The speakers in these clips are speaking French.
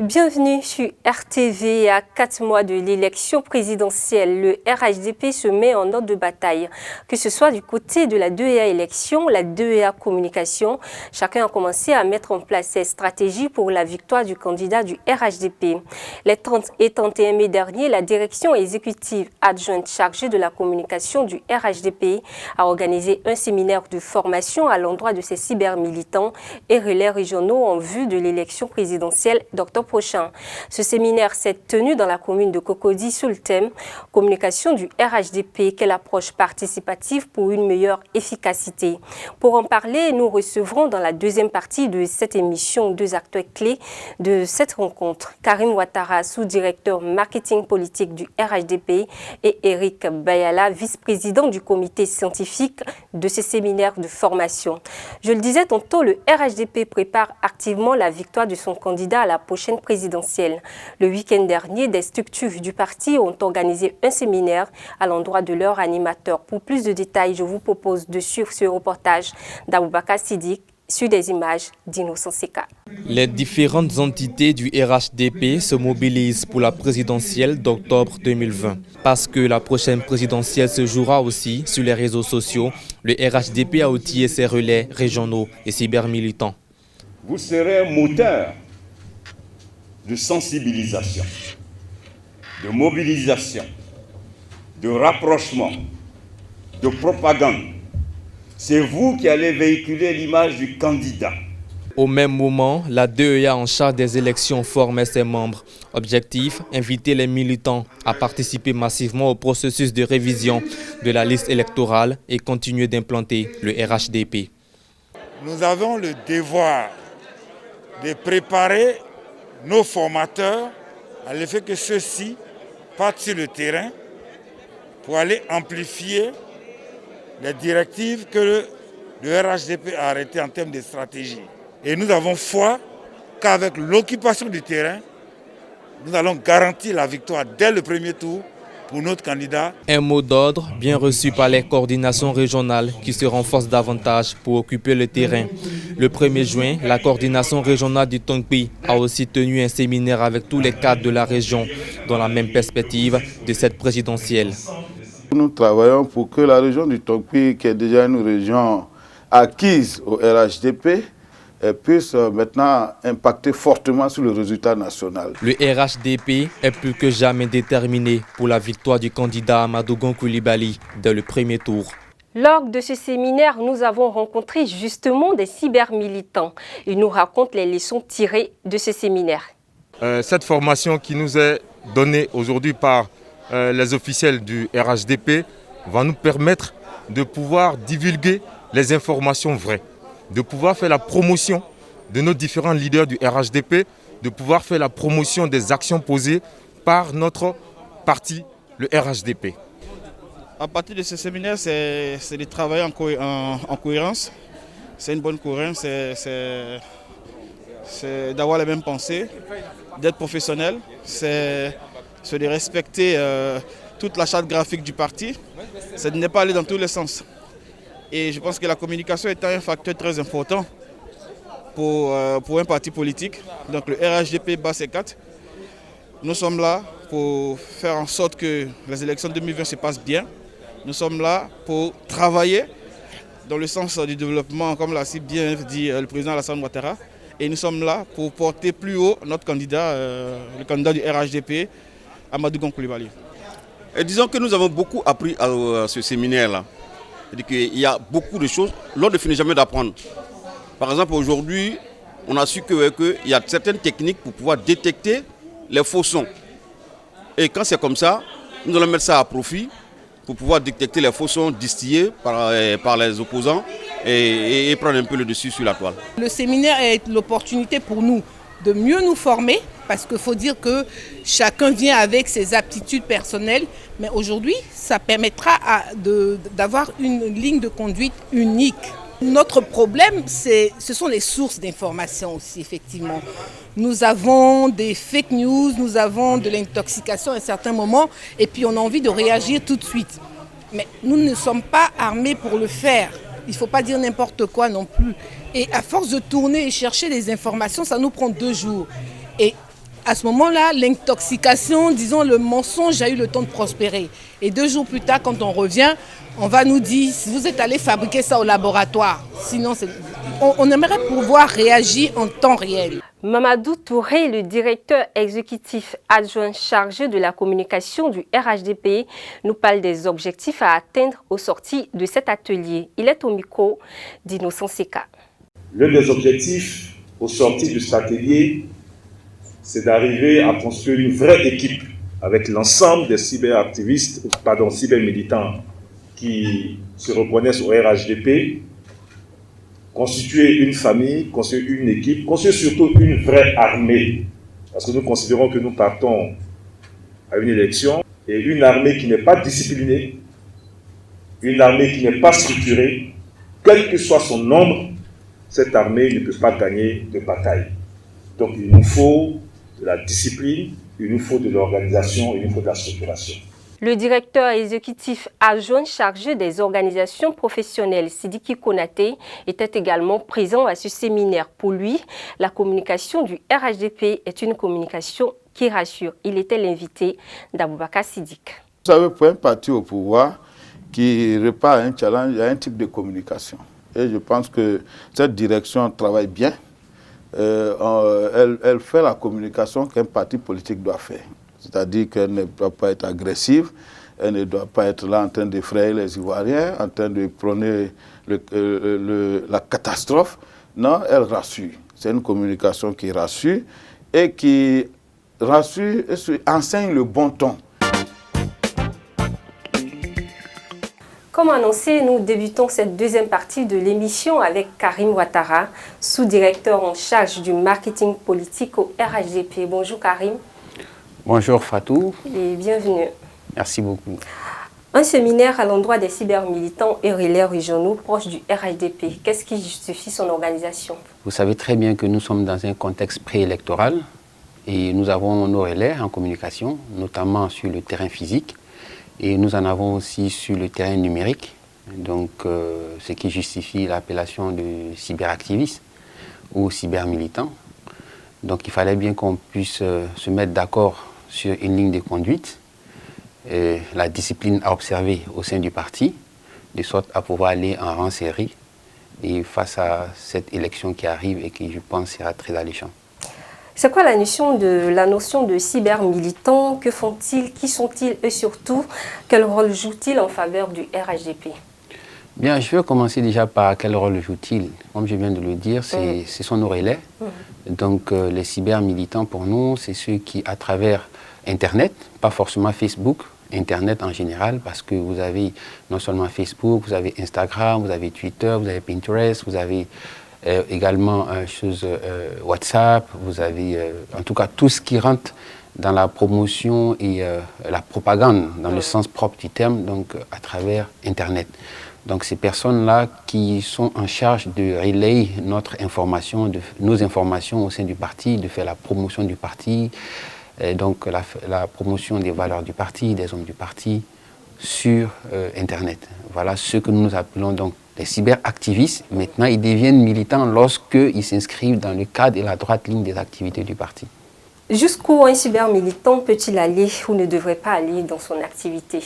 Bienvenue sur RTV. À 4 mois de l'élection présidentielle, le RHDP se met en ordre de bataille. Que ce soit du côté de la 2EA élection, la 2EA communication, chacun a commencé à mettre en place ses stratégies pour la victoire du candidat du RHDP. Les 30 et 31 mai dernier, la direction exécutive adjointe chargée de la communication du RHDP a organisé un séminaire de formation à l'endroit de ses cybermilitants et relais régionaux en vue de l'élection présidentielle d'octobre prochain. Ce séminaire s'est tenu dans la commune de Cocody sous le thème « Communication du RHDP, quelle approche participative pour une meilleure efficacité ». Pour en parler, nous recevrons dans la deuxième partie de cette émission deux acteurs clés de cette rencontre. Karim Ouattara, sous-directeur marketing politique du RHDP, et Eric Bayala, vice-président du comité scientifique de ce séminaire de formation. Je le disais tantôt, le RHDP prépare activement la victoire de son candidat à la prochaine présidentielle. Le week-end dernier, des structures du parti ont organisé un séminaire à l'endroit de leur animateur. Pour plus de détails, je vous propose de suivre ce reportage d'Aboubakar Siddiq sur des images d'Innocent Seka. Les différentes entités du RHDP se mobilisent pour la présidentielle d'octobre 2020. Parce que la prochaine présidentielle se jouera aussi sur les réseaux sociaux, le RHDP a outillé ses relais régionaux et cybermilitants. Vous serez un moteur de sensibilisation, de mobilisation, de rapprochement, de propagande. C'est vous qui allez véhiculer l'image du candidat. Au même moment, la 2EA en charge des élections formait ses membres. Objectif, inviter les militants à participer massivement au processus de révision de la liste électorale et continuer d'implanter le RHDP. Nous avons le devoir de préparer nos formateurs à l'effet que ceux-ci partent sur le terrain pour aller amplifier les directives que le RHDP a arrêtées en termes de stratégie. Et nous avons foi qu'avec l'occupation du terrain, nous allons garantir la victoire dès le premier tour pour notre candidat. Un mot d'ordre bien reçu par les coordinations régionales qui se renforcent davantage pour occuper le terrain. Le 1er juin, la coordination régionale du Tongpi a aussi tenu un séminaire avec tous les cadres de la région dans la même perspective de cette présidentielle. Nous travaillons pour que la région du Tongpi, qui est déjà une région acquise au RHDP, puisse maintenant impacter fortement sur le résultat national. Le RHDP est plus que jamais déterminé pour la victoire du candidat Amadou Gon Coulibaly dès le premier tour. Lors de ce séminaire, nous avons rencontré justement des cybermilitants. Ils nous racontent les leçons tirées de ce séminaire. Cette formation qui nous est donnée aujourd'hui par les officiels du RHDP va nous permettre de pouvoir divulguer les informations vraies, de pouvoir faire la promotion de nos différents leaders du RHDP, de pouvoir faire la promotion des actions posées par notre parti, le RHDP. À partir de ce séminaire, c'est de travailler en cohérence. C'est une bonne cohérence, c'est d'avoir les mêmes pensées, d'être professionnel, c'est de respecter toute la charte graphique du parti, c'est de ne pas aller dans tous les sens. Et je pense que la communication est un facteur très important pour un parti politique. Donc le RHDP bat ses 4. Nous sommes là pour faire en sorte que les élections 2020 se passent bien. Nous sommes là pour travailler dans le sens du développement, comme l'a si bien dit le président Alassane Ouattara. Et nous sommes là pour porter plus haut notre candidat, le candidat du RHDP, Amadou Gon Coulibaly. Et disons que nous avons beaucoup appris à ce séminaire-là. C'est-à-dire qu'il y a beaucoup de choses, l'on ne finit jamais d'apprendre. Par exemple, aujourd'hui, on a su qu'il y a certaines techniques pour pouvoir détecter les faux sons. Et quand c'est comme ça, nous allons mettre ça à profit pour pouvoir détecter les faux sons distillés par les opposants et prendre un peu le dessus sur la toile. Le séminaire est l'opportunité pour nous de mieux nous former, parce qu'il faut dire que chacun vient avec ses aptitudes personnelles, mais aujourd'hui, ça permettra d'avoir une ligne de conduite unique. Notre problème, ce sont les sources d'information aussi, effectivement. Nous avons des fake news, nous avons de l'intoxication à un certain moment, et puis on a envie de réagir tout de suite. Mais nous ne sommes pas armés pour le faire. Il ne faut pas dire n'importe quoi non plus. Et à force de tourner et chercher des informations, ça nous prend 2 jours. Et à ce moment-là, l'intoxication, disons le mensonge a eu le temps de prospérer. Et 2 jours plus tard, quand on revient, on va nous dire, si vous êtes allé fabriquer ça au laboratoire, sinon on aimerait pouvoir réagir en temps réel. Mamadou Touré, le directeur exécutif adjoint chargé de la communication du RHDP, nous parle des objectifs à atteindre au sorti de cet atelier. Il est au micro d'Innocent Seka. L'un des objectifs au sorti de cet atelier, c'est d'arriver à construire une vraie équipe avec l'ensemble des cybermilitants qui se reconnaissent au RHDP, constituer une famille, construire une équipe, construire surtout une vraie armée. Parce que nous considérons que nous partons à une élection et une armée qui n'est pas disciplinée, une armée qui n'est pas structurée, quel que soit son nombre, cette armée ne peut pas gagner de bataille. Donc il nous faut de la discipline, il nous faut de l'organisation, il nous faut de la structuration. Le directeur exécutif adjoint chargé des organisations professionnelles, Sidiki Konaté, était également présent à ce séminaire. Pour lui, la communication du RHDP est une communication qui rassure. Il était l'invité d'Aboubakar Siddique. Vous savez, pour un parti au pouvoir qui répare un challenge, il y a un type de communication. Et je pense que cette direction travaille bien. Elle fait la communication qu'un parti politique doit faire. C'est-à-dire qu'elle ne doit pas être agressive, elle ne doit pas être là en train d'effrayer les Ivoiriens, en train de prôner la catastrophe. Non, elle rassure. C'est une communication qui rassure et qui rassure et enseigne le bon ton. Comme annoncé, nous débutons cette deuxième partie de l'émission avec Karim Ouattara, sous-directeur en charge du marketing politique au RHDP. Bonjour Karim. Bonjour Fatou. Et bienvenue. Merci beaucoup. Un séminaire à l'endroit des cybermilitants et relais régionaux proches du RHDP. Qu'est-ce qui justifie son organisation? Vous savez très bien que nous sommes dans un contexte préélectoral et nous avons nos relais en communication, notamment sur le terrain physique et nous en avons aussi sur le terrain numérique. Donc, ce qui justifie l'appellation de cyberactivistes ou cybermilitants. Donc, il fallait bien qu'on puisse se mettre d'accord sur une ligne de conduite, la discipline à observer au sein du parti, de sorte à pouvoir aller en rang serré et face à cette élection qui arrive et qui, je pense, sera très alléchante. C'est quoi la notion de cybermilitants? Que font-ils? Qui sont-ils? Et surtout, quel rôle jouent-ils en faveur du RHDP? Bien, je vais commencer déjà par quel rôle joue-t-il. Comme je viens de le dire, ce sont nos relais. Donc, les cybermilitants, pour nous, c'est ceux qui, à travers Internet, pas forcément Facebook, Internet en général, parce que vous avez non seulement Facebook, vous avez Instagram, vous avez Twitter, vous avez Pinterest, vous avez également WhatsApp, vous avez en tout cas tout ce qui rentre dans la promotion et la propagande, dans le sens propre du terme, donc à travers Internet. Donc ces personnes-là qui sont en charge de relayer notre information, nos informations au sein du parti, de faire la promotion du parti, donc la promotion des valeurs du parti, des hommes du parti sur Internet. Voilà ce que nous appelons donc les cyberactivistes. Maintenant, ils deviennent militants lorsqu'ils s'inscrivent dans le cadre et la droite ligne des activités du parti. Jusqu'où un cybermilitant peut-il aller ou ne devrait pas aller dans son activité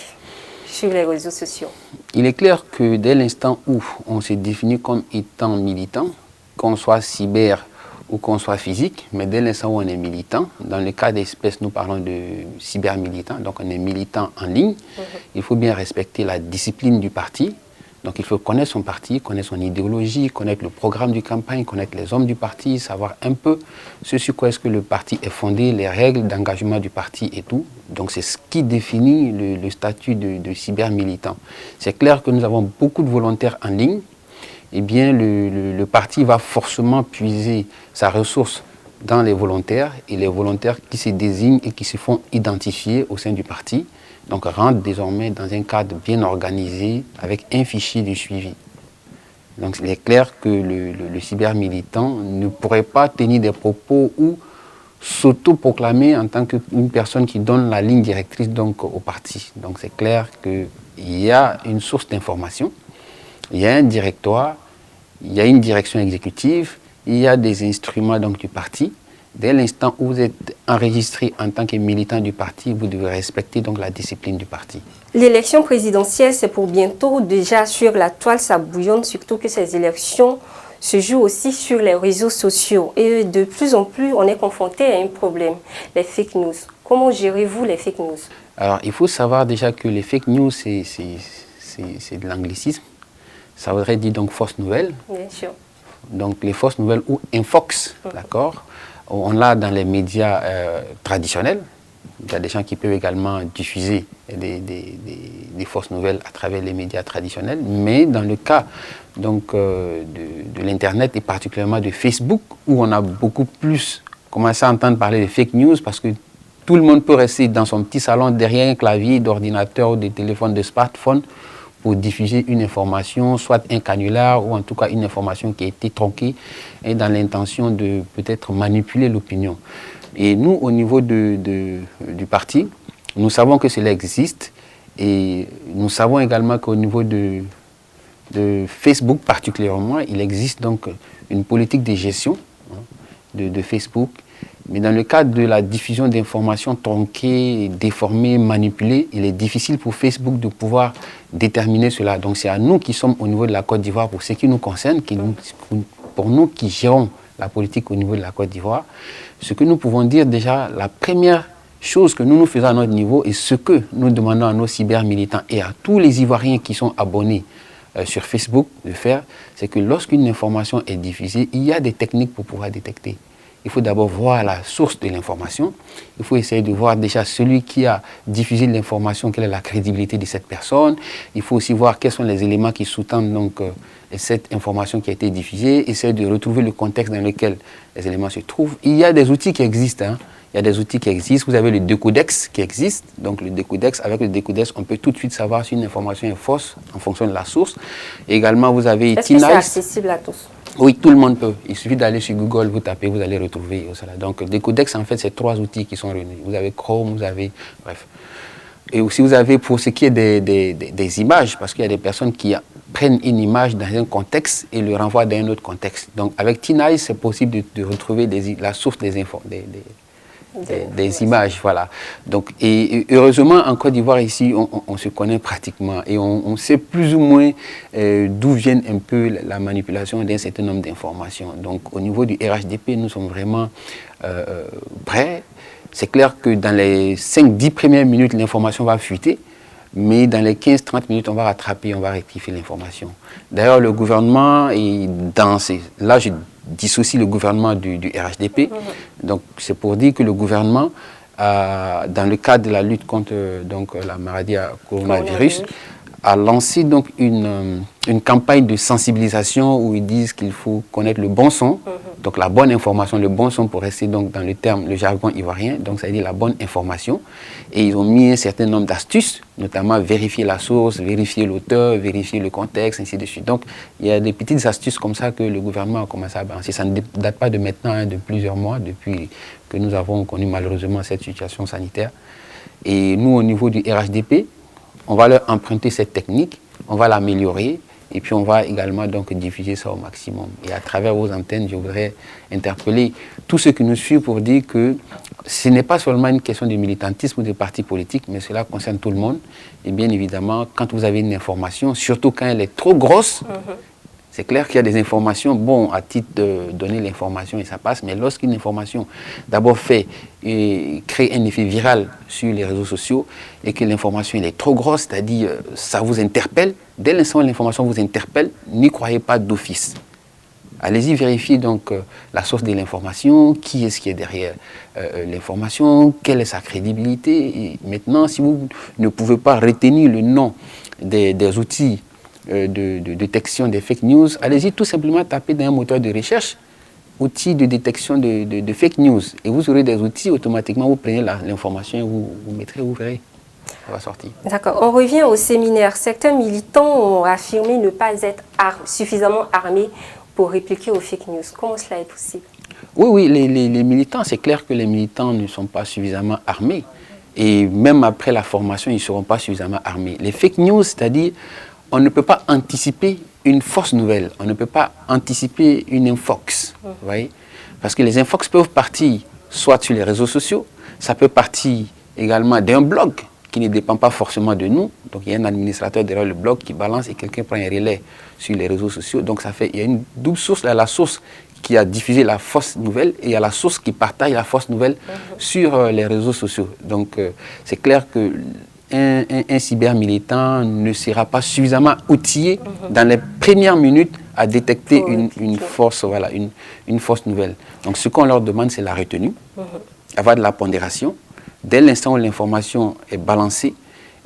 sur les réseaux sociaux? Il est clair que dès l'instant où on se définit comme étant militant, qu'on soit cyber ou qu'on soit physique, mais dès l'instant où on est militant, dans le cas d'espèce, nous parlons de cybermilitant, donc on est militant en ligne, il faut bien respecter la discipline du parti. Donc il faut connaître son parti, connaître son idéologie, connaître le programme de campagne, connaître les hommes du parti, savoir un peu ce sur quoi est-ce que le parti est fondé, les règles d'engagement du parti et tout. Donc c'est ce qui définit le statut de cybermilitant. C'est clair que nous avons beaucoup de volontaires en ligne. Eh bien le parti va forcément puiser sa ressource dans les volontaires et les volontaires qui se désignent et qui se font identifier au sein du parti. Donc rentre désormais dans un cadre bien organisé avec un fichier de suivi. Donc il est clair que le cybermilitant ne pourrait pas tenir des propos ou s'auto-proclamer en tant qu'une personne qui donne la ligne directrice donc, au parti. Donc c'est clair qu'il y a une source d'information, il y a un directoire, il y a une direction exécutive, il y a des instruments donc, du parti. Dès l'instant où vous êtes enregistré en tant que militant du parti, vous devez respecter donc la discipline du parti. L'élection présidentielle, c'est pour bientôt. Déjà sur la toile, ça bouillonne, surtout que ces élections se jouent aussi sur les réseaux sociaux. Et de plus en plus, on est confronté à un problème, les fake news. Comment gérez-vous les fake news? Alors, il faut savoir déjà que les fake news, c'est de l'anglicisme. Ça voudrait dire donc fausse nouvelle. Bien sûr. Donc, les fausses nouvelles ou infox, d'accord? On l'a dans les médias traditionnels. Il y a des gens qui peuvent également diffuser des fausses nouvelles à travers les médias traditionnels. Mais dans le cas donc, de l'Internet et particulièrement de Facebook, où on a beaucoup plus commencé à entendre parler de fake news parce que tout le monde peut rester dans son petit salon derrière un clavier d'ordinateur ou de téléphone, de smartphone pour diffuser une information, soit un canular ou en tout cas une information qui a été tronquée et dans l'intention de peut-être manipuler l'opinion. Et nous, au niveau du parti, nous savons que cela existe et nous savons également qu'au niveau de Facebook particulièrement, il existe donc une politique de gestion de Facebook. Mais dans le cadre de la diffusion d'informations tronquées, déformées, manipulées, il est difficile pour Facebook de pouvoir déterminer cela. Donc c'est à nous qui sommes au niveau de la Côte d'Ivoire, pour ce qui nous concerne, pour nous qui gérons la politique au niveau de la Côte d'Ivoire, ce que nous pouvons dire déjà, la première chose que nous faisons à notre niveau et ce que nous demandons à nos cyber-militants et à tous les Ivoiriens qui sont abonnés sur Facebook de faire, c'est que lorsqu'une information est diffusée, il y a des techniques pour pouvoir détecter. Il faut d'abord voir la source de l'information. Il faut essayer de voir déjà celui qui a diffusé l'information, quelle est la crédibilité de cette personne. Il faut aussi voir quels sont les éléments qui sous-tendent donc cette information qui a été diffusée. Essayer de retrouver le contexte dans lequel les éléments se trouvent. Il y a des outils qui existent. Il y a des outils qui existent. Vous avez le décodex qui existe. Donc le décodex, avec le décodex, on peut tout de suite savoir si une information est fausse en fonction de la source. Et également, vous avez Est-ce que c'est accessible à tous? Oui, tout le monde peut. Il suffit d'aller sur Google, vous tapez, vous allez retrouver cela. Donc, Décodex, en fait, c'est 3 outils qui sont réunis. Vous avez Chrome, vous avez... Bref. Et aussi, vous avez, pour ce qui est des images, parce qu'il y a des personnes qui prennent une image dans un contexte et le renvoient dans un autre contexte. Donc, avec T-Nice, c'est possible de retrouver la source des images, voilà. Donc, et heureusement, en Côte d'Ivoire, ici, on se connaît pratiquement et on sait plus ou moins d'où viennent un peu la manipulation d'un certain nombre d'informations. Donc, au niveau du RHDP, nous sommes vraiment prêts. C'est clair que dans les 5-10 premières minutes, l'information va fuiter, mais dans les 15-30 minutes, on va rattraper, on va rectifier l'information. D'ailleurs, le gouvernement est dans ces... Là, je dissocie le gouvernement du RHDP. Donc, c'est pour dire que le gouvernement, dans le cadre de la lutte contre la maladie à coronavirus, a lancé donc une campagne de sensibilisation où ils disent qu'il faut connaître le bon son, donc la bonne information, le bon son pour rester donc dans le jargon ivoirien, donc ça veut dire la bonne information. Et ils ont mis un certain nombre d'astuces, notamment vérifier la source, vérifier l'auteur, vérifier le contexte, ainsi de suite. Donc il y a des petites astuces comme ça que le gouvernement a commencé à balancer. Ça ne date pas de maintenant, de plusieurs mois, depuis que nous avons connu malheureusement cette situation sanitaire. Et nous, au niveau du RHDP, on va leur emprunter cette technique, on va l'améliorer et puis on va également donc diffuser ça au maximum. Et à travers vos antennes, je voudrais interpeller tous ceux qui nous suivent pour dire que ce n'est pas seulement une question de militantisme ou de parti politique, mais cela concerne tout le monde. Et bien évidemment, quand vous avez une information, surtout quand elle est trop grosse, c'est clair qu'il y a des informations, bon, à titre de donner l'information et ça passe, mais lorsqu'une information d'abord crée un effet viral sur les réseaux sociaux et que l'information est trop grosse, c'est-à-dire ça vous interpelle, dès l'instant où l'information vous interpelle, n'y croyez pas d'office. Allez-y vérifier donc la source de l'information, qui est-ce qui est derrière l'information, quelle est sa crédibilité. Et maintenant, si vous ne pouvez pas retenir le nom des outils de détection des fake news, allez-y tout simplement taper dans un moteur de recherche outils de détection de fake news et vous aurez des outils, automatiquement vous prenez l'information et vous mettrez, vous verrez, ça va sortir. D'accord, on revient au séminaire. Certains militants ont affirmé ne pas être suffisamment armés pour répliquer aux fake news. Comment cela est possible? Oui, les militants, c'est clair que les militants ne sont pas suffisamment armés et même après la formation, ils ne seront pas suffisamment armés. Les fake news, c'est-à-dire on ne peut pas anticiper une fausse nouvelle, on ne peut pas anticiper une infox. Vous voyez? Parce que les infox peuvent partir soit sur les réseaux sociaux, ça peut partir également d'un blog qui ne dépend pas forcément de nous. Donc il y a un administrateur derrière le blog qui balance et quelqu'un prend un relais sur les réseaux sociaux. Donc ça fait, il y a une double source, la source qui a diffusé la fausse nouvelle et il y a la source qui partage la fausse nouvelle sur les réseaux sociaux. Donc c'est clair que un cybermilitant ne sera pas suffisamment outillé dans les premières minutes à détecter une fausse nouvelle. Donc ce qu'on leur demande, c'est la retenue, avoir de la pondération. Dès l'instant où l'information est balancée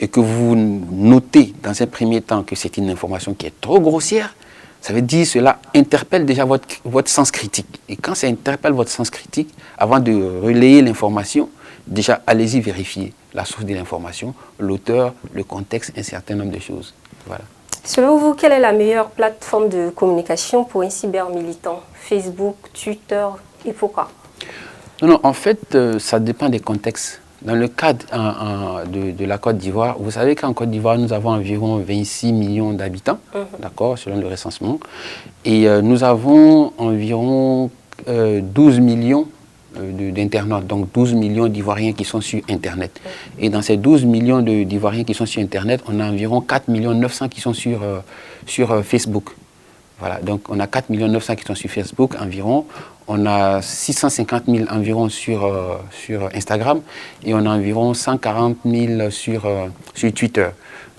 et que vous notez dans un premier temps que c'est une information qui est trop grossière, ça veut dire que cela interpelle déjà votre sens critique. Et quand ça interpelle votre sens critique, avant de relayer l'information, déjà allez-y vérifier la source de l'information, l'auteur, le contexte, un certain nombre de choses. Voilà. Selon vous, quelle est la meilleure plateforme de communication pour un cybermilitant? Facebook, Twitter et pourquoi? Non, en fait, ça dépend des contextes. Dans le cadre de la Côte d'Ivoire, vous savez qu'en Côte d'Ivoire, nous avons environ 26 millions d'habitants, d'accord, selon le recensement. Et nous avons environ 12 millions d'internautes, donc 12 millions d'Ivoiriens qui sont sur Internet. Et dans ces 12 millions d'Ivoiriens qui sont sur Internet, on a environ 4 900 000 qui sont sur Facebook. Voilà, donc on a 4 900 000 qui sont sur Facebook environ, on a 650 000 environ sur Instagram et on a environ 140 000 sur Twitter.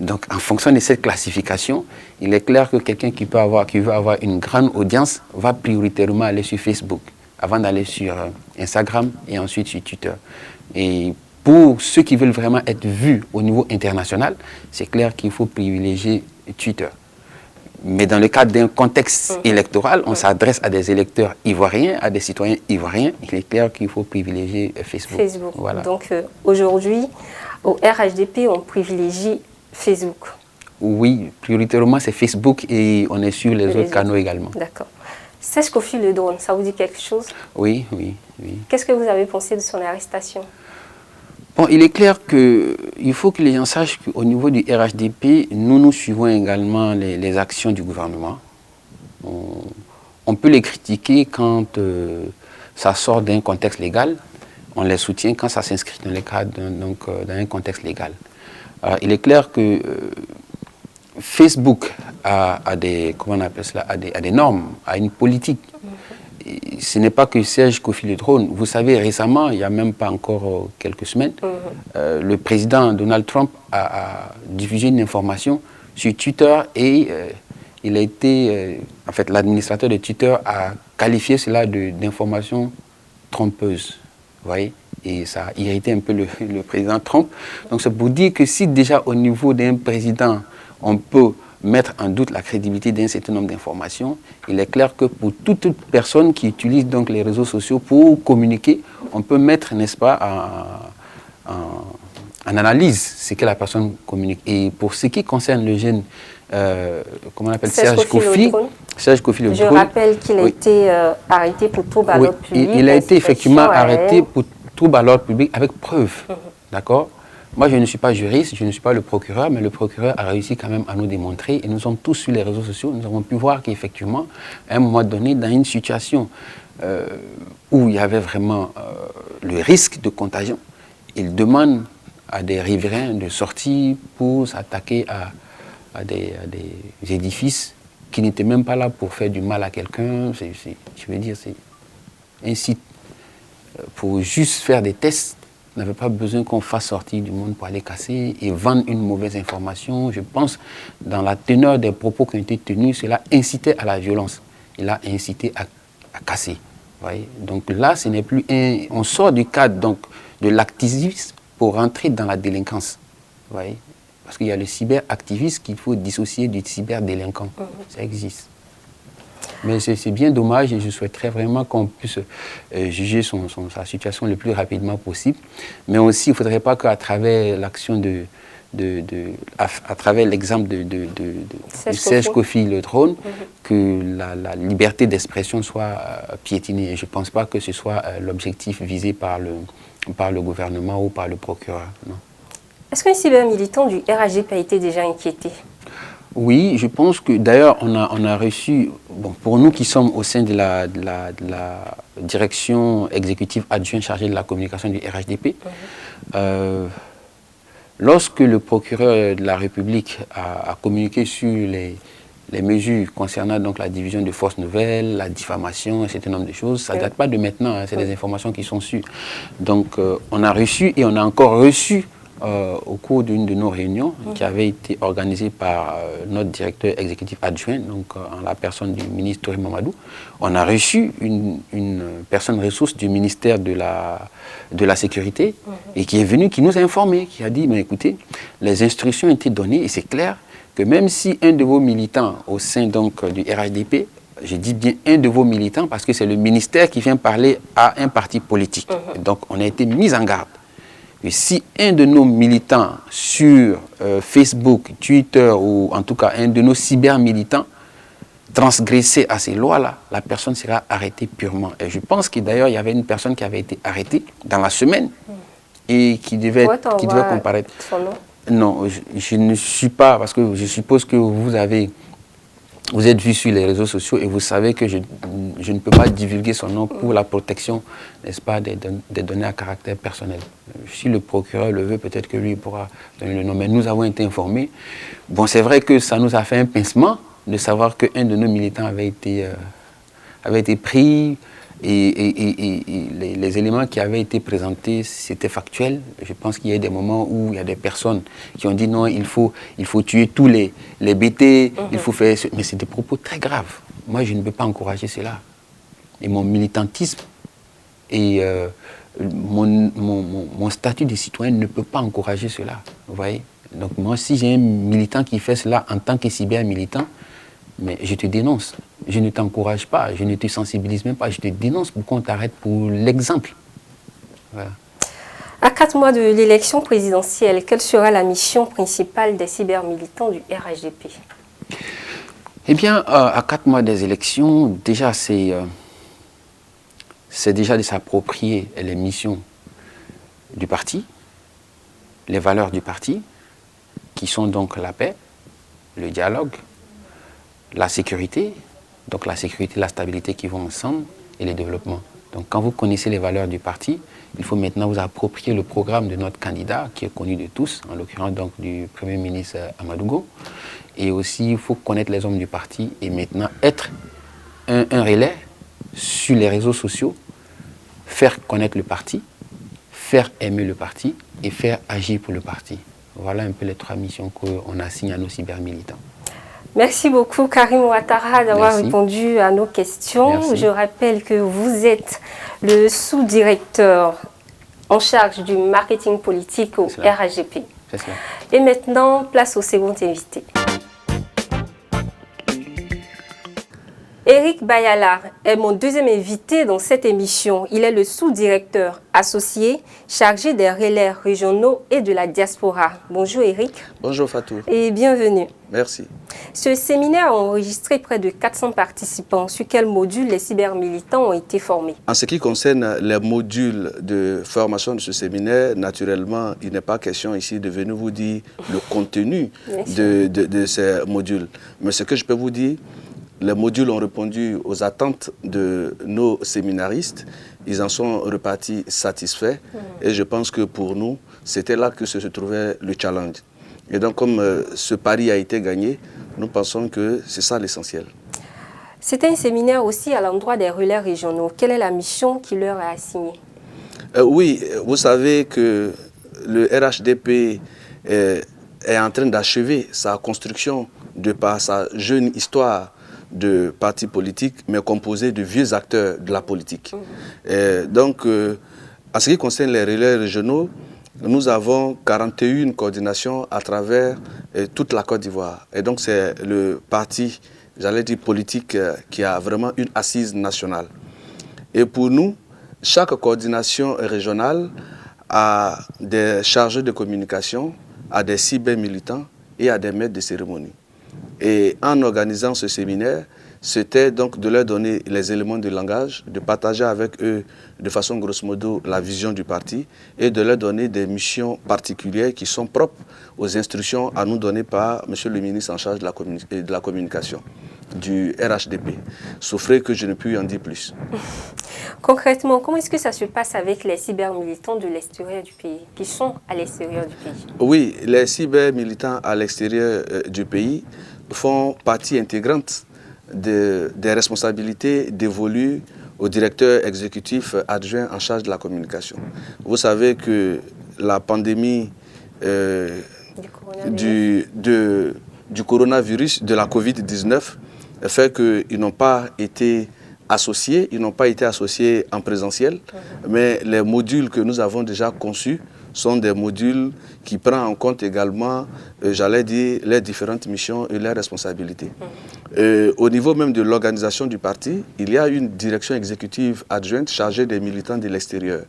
Donc en fonction de cette classification, il est clair que quelqu'un qui veut avoir une grande audience va prioritairement aller sur Facebook avant d'aller sur Instagram et ensuite sur Twitter. Et pour ceux qui veulent vraiment être vus au niveau international, c'est clair qu'il faut privilégier Twitter. Mais dans le cadre d'un contexte électoral, on s'adresse à des électeurs ivoiriens, à des citoyens ivoiriens. Il est clair qu'il faut privilégier Facebook. Voilà. Donc aujourd'hui, au RHDP, on privilégie Facebook. Oui, prioritairement c'est Facebook et on est sur les autres canaux également. D'accord. Serge Kofi le drone, ça vous dit quelque chose? Oui. Qu'est-ce que vous avez pensé de son arrestation? Bon, il est clair qu'il faut que les gens sachent qu'au niveau du RHDP, nous suivons également les actions du gouvernement. On peut les critiquer quand ça sort d'un contexte légal. On les soutient quand ça s'inscrit dans le cadre dans un contexte légal. Alors, il est clair que Facebook a des normes, a une politique. Et ce n'est pas que Serge Kofi le drone. Vous savez, récemment, il n'y a même pas encore quelques semaines, le président Donald Trump a diffusé une information sur Twitter et il a été, en fait, l'administrateur de Twitter a qualifié cela d'information trompeuse. Vous voyez? Et ça a irrité un peu le président Trump. Donc c'est pour dire que si déjà au niveau d'un président, on peut mettre en doute la crédibilité d'un certain nombre d'informations, il est clair que pour toute personne qui utilise donc les réseaux sociaux pour communiquer, on peut mettre, n'est-ce pas, en analyse ce que la personne communique. Et pour ce qui concerne le jeune, comment on appelle, Serge Kofi le drone. Je rappelle qu'il a été arrêté pour trouble à l'ordre public. Il a été effectivement arrêté pour trouble à l'ordre public avec preuve. D'accord? Moi, je ne suis pas juriste, je ne suis pas le procureur, mais le procureur a réussi quand même à nous démontrer, et nous sommes tous sur les réseaux sociaux, nous avons pu voir qu'effectivement, à un moment donné, dans une situation où il y avait vraiment le risque de contagion, il demande à des riverains de sortir pour s'attaquer à des édifices qui n'étaient même pas là pour faire du mal à quelqu'un. Je veux dire, c'est un site pour juste faire des tests. On n'avait pas besoin qu'on fasse sortir du monde pour aller casser et vendre une mauvaise information. Je pense, dans la teneur des propos qui ont été tenus, cela incitait à la violence. Il a incité à casser. Voyez. Donc là, ce n'est plus on sort du cadre donc, de l'activisme pour rentrer dans la délinquance. Voyez. Parce qu'il y a le cyberactivisme qu'il faut dissocier du cyberdélinquant. Ça existe. Mais c'est bien dommage et je souhaiterais vraiment qu'on puisse juger sa situation le plus rapidement possible. Mais aussi, il ne faudrait pas qu'à travers l'action à travers l'exemple de Serge Kofi le drone, que la liberté d'expression soit piétinée. Et je ne pense pas que ce soit l'objectif visé par le gouvernement ou par le procureur. Est-ce qu'un cybermilitant du RHDP a été déjà inquiété? Oui, je pense que d'ailleurs on a reçu bon, pour nous qui sommes au sein de la direction exécutive adjointe chargée de la communication du RHDP, lorsque le procureur de la République a communiqué sur les mesures concernant donc la division de fausses nouvelles, la diffamation, un certain nombre de choses, ça ne date pas de maintenant, hein, c'est des informations qui sont sûres. Donc on a reçu et on a encore reçu au cours d'une de nos réunions qui avait été organisée par notre directeur exécutif adjoint, donc en la personne du ministre Touré Mamadou, on a reçu une personne ressource du ministère de la Sécurité et qui est venue, qui nous a informé, qui a dit, mais écoutez, les instructions ont été données et c'est clair que même si un de vos militants au sein donc du RHDP, je dis bien un de vos militants parce que c'est le ministère qui vient parler à un parti politique. Donc on a été mis en garde. Et si un de nos militants sur Facebook, Twitter ou en tout cas un de nos cyber-militants transgressait à ces lois-là, la personne sera arrêtée purement. Et je pense que d'ailleurs il y avait une personne qui avait été arrêtée dans la semaine et qui devait comparaître. Non, je ne suis pas, parce que je suppose que vous êtes vu sur les réseaux sociaux et vous savez que je ne peux pas divulguer son nom pour la protection, n'est-ce pas, des données à caractère personnel. Si le procureur le veut, peut-être que lui pourra donner le nom. Mais nous avons été informés. Bon, c'est vrai que ça nous a fait un pincement de savoir qu'un de nos militants avait été pris et les éléments qui avaient été présentés, c'était factuel. Je pense qu'il y a des moments où il y a des personnes qui ont dit non, il faut tuer tous les BT, il faut faire... Mais c'est des propos très graves. Moi, je ne peux pas encourager cela. Et mon militantisme et mon statut de citoyen ne peut pas encourager cela. Vous voyez? Donc moi, si j'ai un militant qui fait cela en tant que cyber-militant, mais je te dénonce. Je ne t'encourage pas, je ne te sensibilise même pas, je te dénonce pour qu'on t'arrête pour l'exemple. Voilà. À 4 mois de l'élection présidentielle, quelle sera la mission principale des cybermilitants du RHDP? Eh bien, à 4 mois des élections, déjà c'est déjà de s'approprier les missions du parti, les valeurs du parti, qui sont donc la paix, le dialogue, la sécurité, donc la sécurité et la stabilité qui vont ensemble, et le développement. Donc quand vous connaissez les valeurs du parti, il faut maintenant vous approprier le programme de notre candidat, qui est connu de tous, en l'occurrence donc du Premier ministre Amadougo. Et aussi, il faut connaître les hommes du parti et maintenant être un relais sur les réseaux sociaux, faire connaître le parti, faire aimer le parti et faire agir pour le parti. Voilà un peu les 3 missions qu'on assigne à nos cybermilitants. Merci beaucoup Karim Ouattara d'avoir répondu à nos questions. Merci. Je rappelle que vous êtes le sous-directeur en charge du marketing politique au RHDP. C'est cela. Et maintenant, place au second invité. Éric Bayala est mon deuxième invité dans cette émission. Il est le sous-directeur associé chargé des relais régionaux et de la diaspora. Bonjour Éric. Bonjour Fatou. Et bienvenue. Merci. Ce séminaire a enregistré près de 400 participants. Sur quel module les cybermilitants ont été formés? En ce qui concerne les modules de formation de ce séminaire, naturellement, il n'est pas question ici de venir vous dire le contenu de ces modules. Mais ce que je peux vous dire, les modules ont répondu aux attentes de nos séminaristes. Ils en sont repartis satisfaits. Et je pense que pour nous, c'était là que se trouvait le challenge. Et donc, comme ce pari a été gagné, nous pensons que c'est ça l'essentiel. C'était un séminaire aussi à l'endroit des relais régionaux. Quelle est la mission qui leur est assignée? Oui, vous savez que le RHDP est en train d'achever sa construction de par sa jeune histoire de partis politiques, mais composé de vieux acteurs de la politique. Donc, en ce qui concerne les relais régionaux, nous avons 41 coordinations à travers toute la Côte d'Ivoire. Et donc, c'est le parti, j'allais dire politique, qui a vraiment une assise nationale. Et pour nous, chaque coordination régionale a des chargés de communication, a des cybermilitants et a des maîtres de cérémonie. Et en organisant ce séminaire, c'était donc de leur donner les éléments de langage, de partager avec eux de façon grosso modo la vision du parti et de leur donner des missions particulières qui sont propres aux instructions à nous donner par M. le ministre en charge de la communication. du RHDP. Souffrez que je ne puis en dire plus. Concrètement, comment est-ce que ça se passe avec les cybermilitants de l'extérieur du pays, qui sont à l'extérieur du pays? Oui, les cybermilitants à l'extérieur du pays font partie intégrante des responsabilités dévolues au directeur exécutif adjoint en charge de la communication. Vous savez que la pandémie du coronavirus, de la Covid-19, fait qu'ils n'ont pas été associés, en présentiel, mais les modules que nous avons déjà conçus sont des modules qui prennent en compte également, j'allais dire, les différentes missions et leurs responsabilités. Au niveau même de l'organisation du parti, il y a une direction exécutive adjointe chargée des militants de l'extérieur.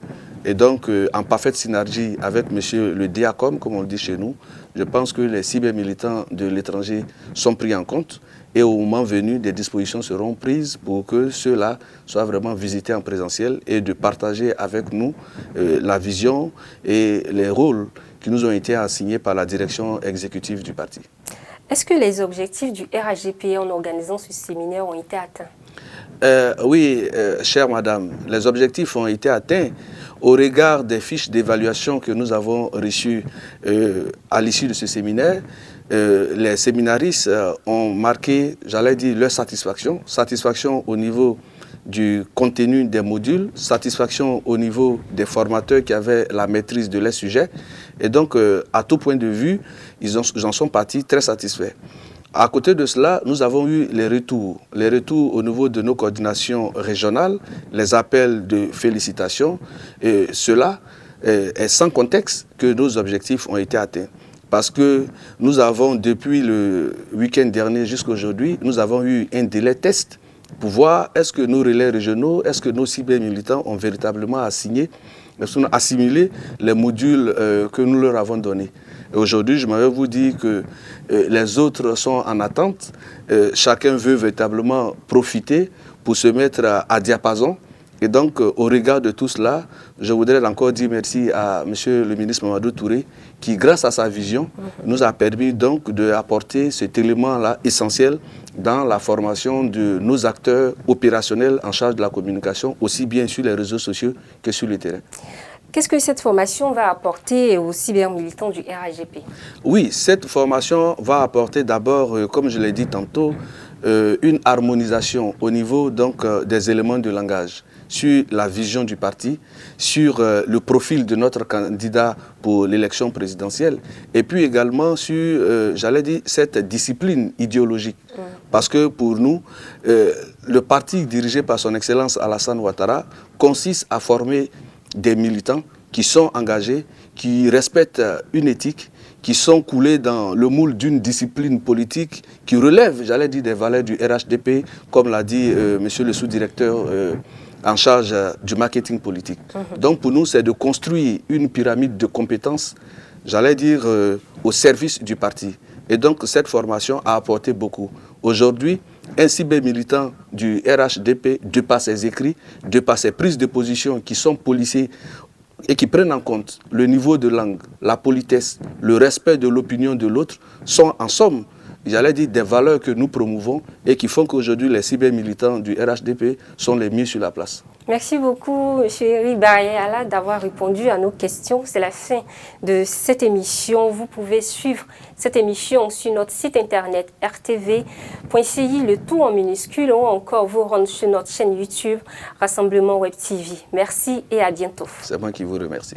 Et donc, en parfaite synergie avec monsieur le DIACOM, comme on le dit chez nous, je pense que les cybermilitants de l'étranger sont pris en compte. Et au moment venu, des dispositions seront prises pour que ceux-là soient vraiment visités en présentiel et de partager avec nous la vision et les rôles qui nous ont été assignés par la direction exécutive du parti. Est-ce que les objectifs du RHDP en organisant ce séminaire ont été atteints? Oui, chère madame, les objectifs ont été atteints au regard des fiches d'évaluation que nous avons reçues à l'issue de ce séminaire. Les séminaristes ont marqué, j'allais dire, leur satisfaction. Satisfaction au niveau du contenu des modules, satisfaction au niveau des formateurs qui avaient la maîtrise de leurs sujets. Et donc, à tout point de vue, ils en sont partis très satisfaits. À côté de cela, nous avons eu les retours au niveau de nos coordinations régionales, les appels de félicitations. Et cela est sans contexte que nos objectifs ont été atteints. Parce que nous avons, depuis le week-end dernier jusqu'à aujourd'hui, nous avons eu un délai test pour voir est-ce que nos relais régionaux, est-ce que nos cybermilitants ont véritablement assimilé les modules que nous leur avons donnés. Aujourd'hui, je m'avais vous dire que les autres sont en attente. Chacun veut véritablement profiter pour se mettre à diapason. Et donc, au regard de tout cela, je voudrais encore dire merci à M. le ministre Mamadou Touré, qui, grâce à sa vision, nous a permis donc d'apporter cet élément-là essentiel dans la formation de nos acteurs opérationnels en charge de la communication, aussi bien sur les réseaux sociaux que sur le terrain. Qu'est-ce que cette formation va apporter aux cybermilitants du RHDP? Oui, cette formation va apporter d'abord, comme je l'ai dit tantôt, une harmonisation au niveau donc, des éléments de langage, sur la vision du parti, sur le profil de notre candidat pour l'élection présidentielle, et puis également sur, j'allais dire, cette discipline idéologique. Parce que pour nous, le parti dirigé par son Excellence Alassane Ouattara consiste à former des militants qui sont engagés, qui respectent une éthique, qui sont coulés dans le moule d'une discipline politique qui relève, j'allais dire, des valeurs du RHDP, comme l'a dit monsieur le sous-directeur en charge du marketing politique. Donc pour nous, c'est de construire une pyramide de compétences, j'allais dire, au service du parti. Et donc cette formation a apporté beaucoup. Aujourd'hui, un cybermilitant du RHDP, de par ses écrits, de par ses prises de position qui sont policées et qui prennent en compte le niveau de langue, la politesse, le respect de l'opinion de l'autre, sont en somme, j'allais dire, des valeurs que nous promouvons et qui font qu'aujourd'hui les cybermilitants du RHDP sont les mieux sur la place. Merci beaucoup, M. Eric Barriala, d'avoir répondu à nos questions. C'est la fin de cette émission. Vous pouvez suivre cette émission sur notre site internet rtv.ci, le tout en minuscule, ou encore vous rendre sur notre chaîne YouTube Rassemblement Web TV. Merci et à bientôt. C'est moi qui vous remercie.